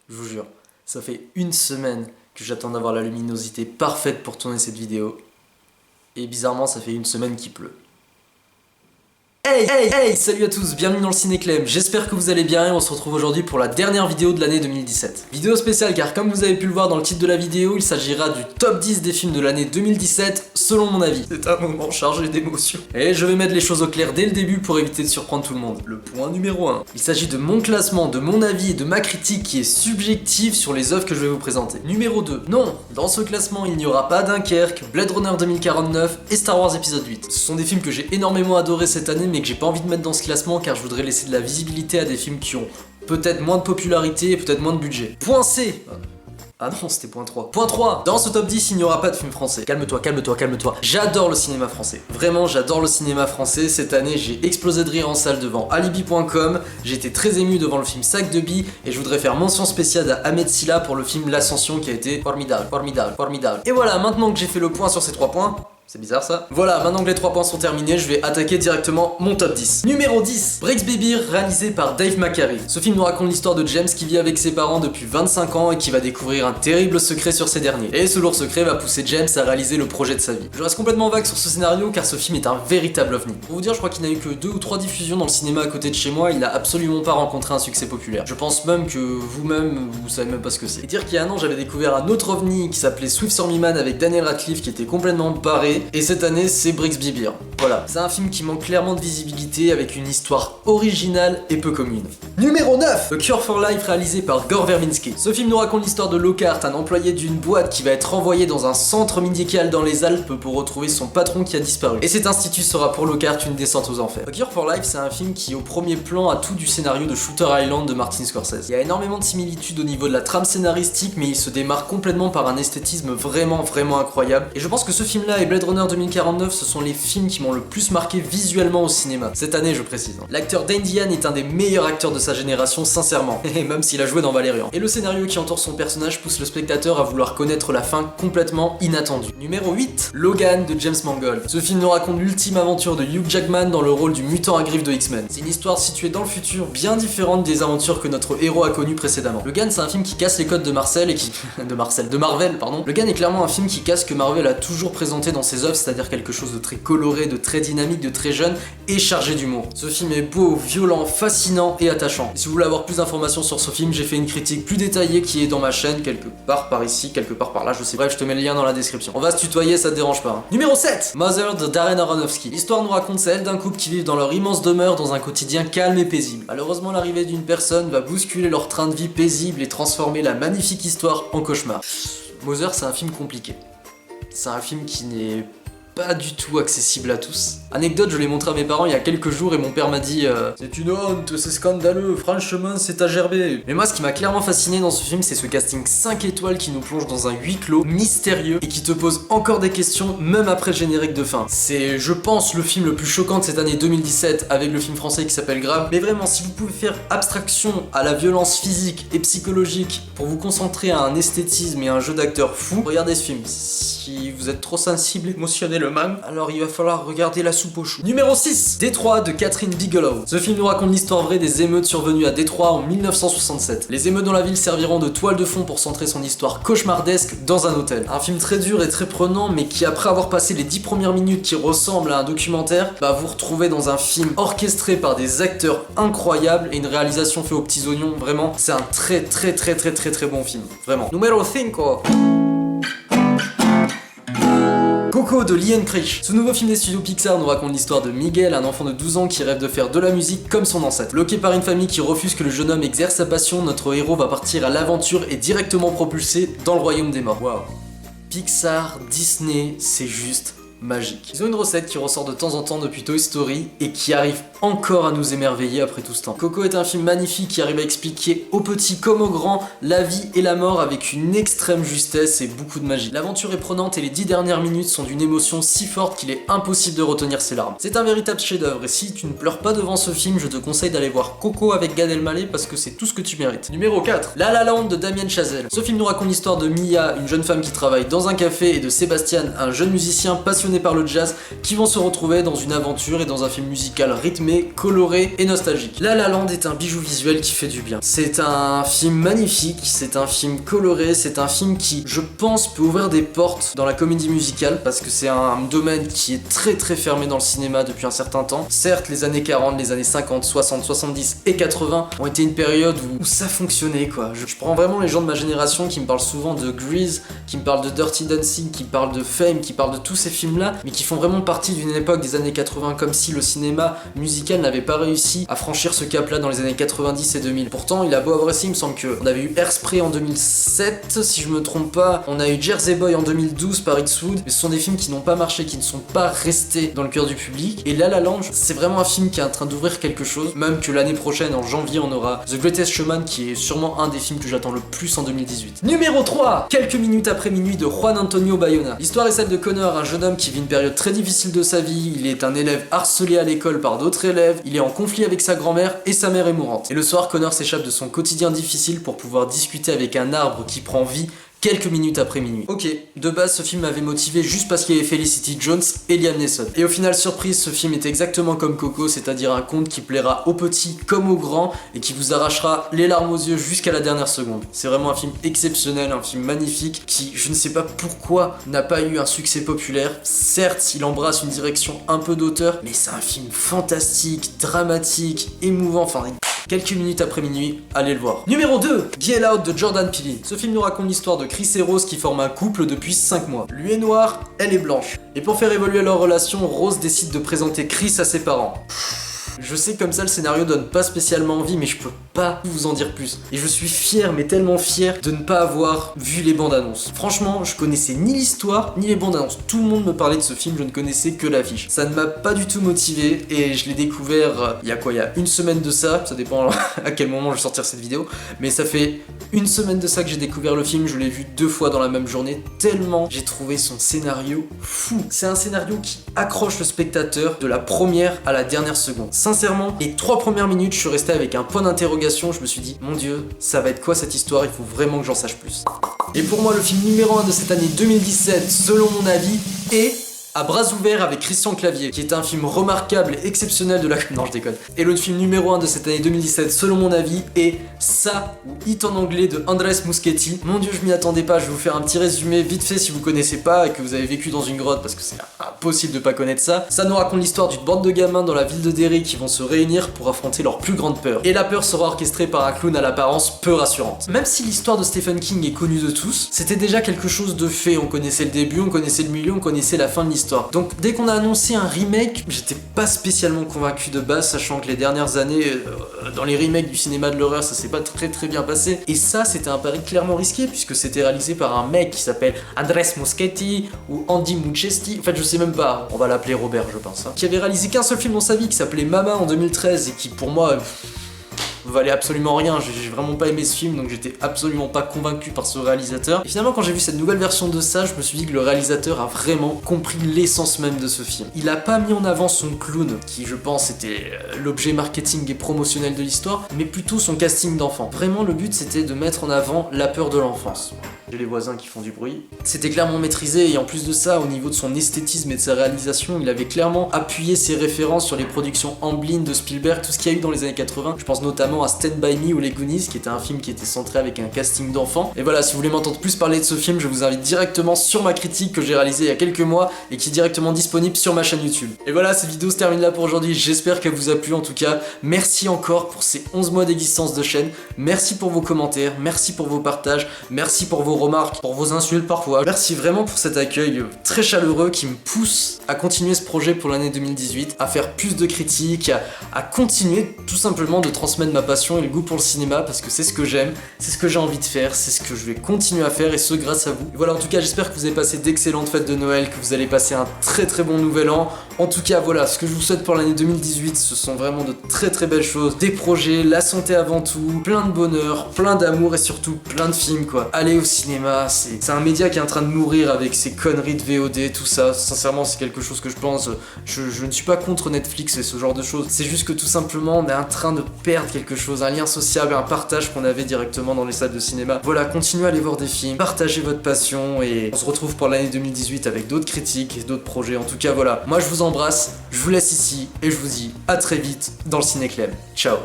Je vous jure, ça fait une semaine que j'attends d'avoir la luminosité parfaite pour tourner cette vidéo. Et bizarrement, ça fait une semaine qu'il pleut. Hey, salut à tous, bienvenue dans le Ciné-Clem, j'espère que vous allez bien et on se retrouve aujourd'hui pour la dernière vidéo de l'année 2017. Vidéo spéciale car comme vous avez pu le voir dans le titre de la vidéo, il s'agira du top 10 des films de l'année 2017 selon mon avis. C'est un moment chargé d'émotions. Et je vais mettre les choses au clair dès le début pour éviter de surprendre tout le monde. Le point numéro 1. Il s'agit de mon classement, de mon avis et de ma critique qui est subjective sur les œuvres que je vais vous présenter. Numéro 2. Non, dans ce classement il n'y aura pas Dunkerque, Blade Runner 2049 et Star Wars épisode 8. Ce sont des films que j'ai énormément adorés cette année mais que j'ai pas envie de mettre dans ce classement car je voudrais laisser de la visibilité à des films qui ont peut-être moins de popularité et peut-être moins de budget. Point C. Ah non, c'était point 3. Point 3. Dans ce top 10, il n'y aura pas de film français. Calme-toi, calme-toi, calme-toi. J'adore le cinéma français. Vraiment, j'adore le cinéma français. Cette année, j'ai explosé de rire en salle devant Alibi.com. J'étais très ému devant le film Sac de billes. Et je voudrais faire mention spéciale à Ahmed Silla pour le film L'Ascension qui a été formidable, formidable, formidable. Et voilà, maintenant que j'ai fait le point sur ces 3 points... C'est bizarre ça. Voilà, maintenant que les 3 points sont terminés, je vais attaquer directement mon top 10. Numéro 10, Brixby Beer, réalisé par Dave McCary. Ce film nous raconte l'histoire de James qui vit avec ses parents depuis 25 ans et qui va découvrir un terrible secret sur ces derniers. Et ce lourd secret va pousser James à réaliser le projet de sa vie. Je reste complètement vague sur ce scénario car ce film est un véritable ovni. Pour vous dire, je crois qu'il n'a eu que 2 ou 3 diffusions dans le cinéma à côté de chez moi, il n'a absolument pas rencontré un succès populaire. Je pense même que vous-même, vous savez même pas ce que c'est. Et dire qu'il y a un an, j'avais découvert un autre ovni qui s'appelait Swift Army Man avec Daniel Radcliffe qui était complètement barré. Et cette année, c'est Brixby Beer. Voilà, c'est un film qui manque clairement de visibilité avec une histoire originale et peu commune. Numéro 9, The Cure for Life réalisé par Gore Verbinski. Ce film nous raconte l'histoire de Lockhart, un employé d'une boîte qui va être envoyé dans un centre médical dans les Alpes pour retrouver son patron qui a disparu. Et cet institut sera pour Lockhart une descente aux enfers. The Cure for Life, c'est un film qui au premier plan a tout du scénario de Shooter Island de Martin Scorsese. Il y a énormément de similitudes au niveau de la trame scénaristique, mais il se démarque complètement par un esthétisme vraiment incroyable. Et je pense que ce film-là et Blade Runner 2049, ce sont les films qui m'ont le plus marqué visuellement au cinéma. Cette année, je précise. L'acteur Dane DeHaan est un des meilleurs acteurs de sa génération, sincèrement. Et même s'il a joué dans Valérian. Et le scénario qui entoure son personnage pousse le spectateur à vouloir connaître la fin complètement inattendue. Numéro 8, Logan de James Mangold. Ce film nous raconte l'ultime aventure de Hugh Jackman dans le rôle du mutant à griffes de X-Men. C'est une histoire située dans le futur, bien différente des aventures que notre héros a connues précédemment. Logan, c'est un film qui casse les codes de Marvel et qui... de Marvel, pardon. Logan est clairement un film qui casse ce que Marvel a toujours présenté dans ses œuvres, c'est-à-dire quelque chose de très coloré, de très dynamique, de très jeune et chargé d'humour. Ce film est beau, violent, fascinant et attachant. Et si vous voulez avoir plus d'informations sur ce film, j'ai fait une critique plus détaillée qui est dans ma chaîne, quelque part par ici, quelque part par là, je sais. Bref, je te mets le lien dans la description. On va se tutoyer, ça te dérange pas. Hein. Numéro 7, Mother de Darren Aronofsky. L'histoire nous raconte celle d'un couple qui vit dans leur immense demeure dans un quotidien calme et paisible. Malheureusement, l'arrivée d'une personne va bousculer leur train de vie paisible et transformer la magnifique histoire en cauchemar. Mother, c'est un film compliqué. C'est un film qui n'est pas du tout accessible à tous. Anecdote, je l'ai montré à mes parents il y a quelques jours et mon père m'a dit c'est une honte, c'est scandaleux, franchement c'est à gerber. Mais moi ce qui m'a clairement fasciné dans ce film c'est ce casting 5 étoiles qui nous plonge dans un huis clos mystérieux et qui te pose encore des questions même après le générique de fin. C'est je pense le film le plus choquant de cette année 2017 avec le film français qui s'appelle Grave. Mais vraiment si vous pouvez faire abstraction à la violence physique et psychologique pour vous concentrer à un esthétisme et un jeu d'acteur fou, regardez ce film. Si vous êtes trop sensible émotionnellement, alors il va falloir regarder la soupe aux choux. Numéro 6, Détroit de Catherine Bigelow. Ce film nous raconte l'histoire vraie des émeutes survenues à Détroit en 1967. Les émeutes dans la ville serviront de toile de fond pour centrer son histoire cauchemardesque dans un hôtel. Un film très dur et très prenant, mais qui après avoir passé les 10 premières minutes qui ressemblent à un documentaire, va vous retrouver dans un film orchestré par des acteurs incroyables et une réalisation faite aux petits oignons. Vraiment, c'est un très bon film. Vraiment. Numéro 5. Coco de Lee Krich. Ce nouveau film des studios Pixar nous raconte l'histoire de Miguel, un enfant de 12 ans qui rêve de faire de la musique comme son ancêtre. Bloqué par une famille qui refuse que le jeune homme exerce sa passion, notre héros va partir à l'aventure et directement propulsé dans le royaume des morts. Waouh. Pixar, Disney, c'est juste magique. Ils ont une recette qui ressort de temps en temps depuis Toy Story et qui arrive encore à nous émerveiller après tout ce temps. Coco est un film magnifique qui arrive à expliquer aux petits comme aux grands la vie et la mort avec une extrême justesse et beaucoup de magie. L'aventure est prenante et les 10 dernières minutes sont d'une émotion si forte qu'il est impossible de retenir ses larmes. C'est un véritable chef-d'œuvre et si tu ne pleures pas devant ce film, je te conseille d'aller voir Coco avec Gad Elmaleh parce que c'est tout ce que tu mérites. Numéro 4, La La Land de Damien Chazelle. Ce film nous raconte l'histoire de Mia, une jeune femme qui travaille dans un café, et de Sébastien, un jeune musicien passionné passionnés par le jazz qui vont se retrouver dans une aventure et dans un film musical rythmé, coloré et nostalgique. La La Land est un bijou visuel qui fait du bien. C'est un film magnifique, c'est un film coloré, c'est un film qui, je pense, peut ouvrir des portes dans la comédie musicale parce que c'est un domaine qui est très fermé dans le cinéma depuis un certain temps. Certes, les années 40, les années 50, 60, 70 et 80 ont été une période où ça fonctionnait quoi. Je prends vraiment les gens de ma génération qui me parlent souvent de Grease, qui me parlent de Dirty Dancing, qui parlent de Fame, qui parlent de tous ces films là, mais qui font vraiment partie d'une époque des années 80, comme si le cinéma musical n'avait pas réussi à franchir ce cap là dans les années 90 et 2000. Pourtant il a beau avoir essayé, il me semble qu'on avait eu Hairspray en 2007 si je me trompe pas, on a eu Jersey Boy en 2012 par Eastwood, mais ce sont des films qui n'ont pas marché, qui ne sont pas restés dans le cœur du public. Et La La Land, c'est vraiment un film qui est en train d'ouvrir quelque chose, même que l'année prochaine en janvier on aura The Greatest Showman qui est sûrement un des films que j'attends le plus en 2018. Numéro 3, Quelques minutes après minuit de Juan Antonio Bayona. L'histoire est celle de Connor, un jeune homme qui vit une période très difficile de sa vie. Il est un élève harcelé à l'école par d'autres élèves, il est en conflit avec sa grand-mère et sa mère est mourante. Et le soir, Connor s'échappe de son quotidien difficile pour pouvoir discuter avec un arbre qui prend vie quelques minutes après minuit. Ok, de base ce film m'avait motivé juste parce qu'il y avait Felicity Jones et Liam Neeson. Et au final, surprise, ce film est exactement comme Coco, c'est-à-dire un conte qui plaira aux petits comme aux grands et qui vous arrachera les larmes aux yeux jusqu'à la dernière seconde. C'est vraiment un film exceptionnel, un film magnifique qui, je ne sais pas pourquoi, n'a pas eu un succès populaire. Certes, il embrasse une direction un peu d'auteur, mais c'est un film fantastique, dramatique, émouvant, enfin... Quelques minutes après minuit, allez le voir. Numéro 2, Get Out de Jordan Peele. Ce film nous raconte l'histoire de Chris et Rose qui forment un couple depuis 5 mois. Lui est noir, elle est blanche. Et pour faire évoluer leur relation, Rose décide de présenter Chris à ses parents. Je sais que comme ça le scénario donne pas spécialement envie, mais je peux pas vous en dire plus. Et je suis fier, mais tellement fier de ne pas avoir vu les bandes annonces. Franchement, je connaissais ni l'histoire, ni les bandes annonces. Tout le monde me parlait de ce film, je ne connaissais que l'affiche. Ça ne m'a pas du tout motivé et je l'ai découvert il y a une semaine de ça dépend à quel moment je vais sortir cette vidéo, mais ça fait une semaine de ça que j'ai découvert le film, je l'ai vu 2 fois dans la même journée, tellement j'ai trouvé son scénario fou. C'est un scénario qui accroche le spectateur de la première à la dernière seconde. Sincèrement, les 3 premières minutes, je suis resté avec un point d'interrogation, je me suis dit, mon Dieu, ça va être quoi cette histoire, il faut vraiment que j'en sache plus. Et pour moi, le film numéro 1 de cette année 2017, selon mon avis, est À bras ouverts avec Christian Clavier, qui est un film remarquable et exceptionnel de la... Non, je déconne. Et le film numéro 1 de cette année 2017, selon mon avis, est Ça, ou Hit en anglais de Andrés Muschietti. Mon Dieu, je m'y attendais pas, je vais vous faire un petit résumé vite fait si vous connaissez pas et que vous avez vécu dans une grotte, parce que c'est impossible de pas connaître ça. Ça nous raconte l'histoire d'une bande de gamins dans la ville de Derry qui vont se réunir pour affronter leur plus grande peur. Et la peur sera orchestrée par un clown à l'apparence peu rassurante. Même si l'histoire de Stephen King est connue de tous, c'était déjà quelque chose de fait. On connaissait le début, on connaissait le milieu, on connaissait la fin de l'histoire. Donc dès qu'on a annoncé un remake, j'étais pas spécialement convaincu de base, sachant que les dernières années, dans les remakes du cinéma de l'horreur, ça s'est pas très bien passé. Et ça, c'était un pari clairement risqué, puisque c'était réalisé par un mec qui s'appelle Andrés Muschietti ou Andy Muschietti, en fait je sais même pas, on va l'appeler Robert je pense, hein, qui avait réalisé qu'un seul film dans sa vie, qui s'appelait Mama en 2013, et qui pour moi... valait absolument rien, j'ai vraiment pas aimé ce film, donc j'étais absolument pas convaincu par ce réalisateur. Et finalement, quand j'ai vu cette nouvelle version de ça, je me suis dit que le réalisateur a vraiment compris l'essence même de ce film. Il a pas mis en avant son clown, qui je pense était l'objet marketing et promotionnel de l'histoire, mais plutôt son casting d'enfant. Vraiment, le but c'était de mettre en avant la peur de l'enfance. J'ai les voisins qui font du bruit. C'était clairement maîtrisé, et en plus de ça, au niveau de son esthétisme et de sa réalisation, il avait clairement appuyé ses références sur les productions Amblin de Spielberg, tout ce qu'il y a eu dans les années 80. Je pense notamment à Stand By Me ou Les Goonies, qui était un film qui était centré avec un casting d'enfants. Et voilà, si vous voulez m'entendre plus parler de ce film, je vous invite directement sur ma critique que j'ai réalisée il y a quelques mois et qui est directement disponible sur ma chaîne YouTube. Et voilà, cette vidéo se termine là pour aujourd'hui. J'espère qu'elle vous a plu en tout cas. Merci encore pour ces 11 mois d'existence de chaîne. Merci pour vos commentaires, merci pour vos partages, merci pour vos remarques, pour vos insultes parfois. Merci vraiment pour cet accueil très chaleureux qui me pousse à continuer ce projet pour l'année 2018, à faire plus de critiques, à continuer tout simplement de transmettre ma passion et le goût pour le cinéma, parce que c'est ce que j'aime, c'est ce que j'ai envie de faire, c'est ce que je vais continuer à faire, et ce grâce à vous. Et voilà, en tout cas j'espère que vous avez passé d'excellentes fêtes de Noël, que vous allez passer un très bon nouvel an. En tout cas voilà, ce que je vous souhaite pour l'année 2018, ce sont vraiment de très très belles choses, des projets, la santé avant tout, plein de bonheur, plein d'amour et surtout plein de films quoi. Allez au cinéma, c'est un média qui est en train de mourir avec ses conneries de VOD, tout ça. Sincèrement c'est quelque chose que je pense, je ne suis pas contre Netflix et ce genre de choses, c'est juste que tout simplement on est en train de perdre quelque chose, un lien sociable, un partage qu'on avait directement dans les salles de cinéma. Voilà, continuez à aller voir des films, partagez votre passion et on se retrouve pour l'année 2018 avec d'autres critiques, d'autres projets. En tout cas voilà, moi je vous embrasse, je vous laisse ici et je vous dis à très vite dans le Ciné Clem. Ciao.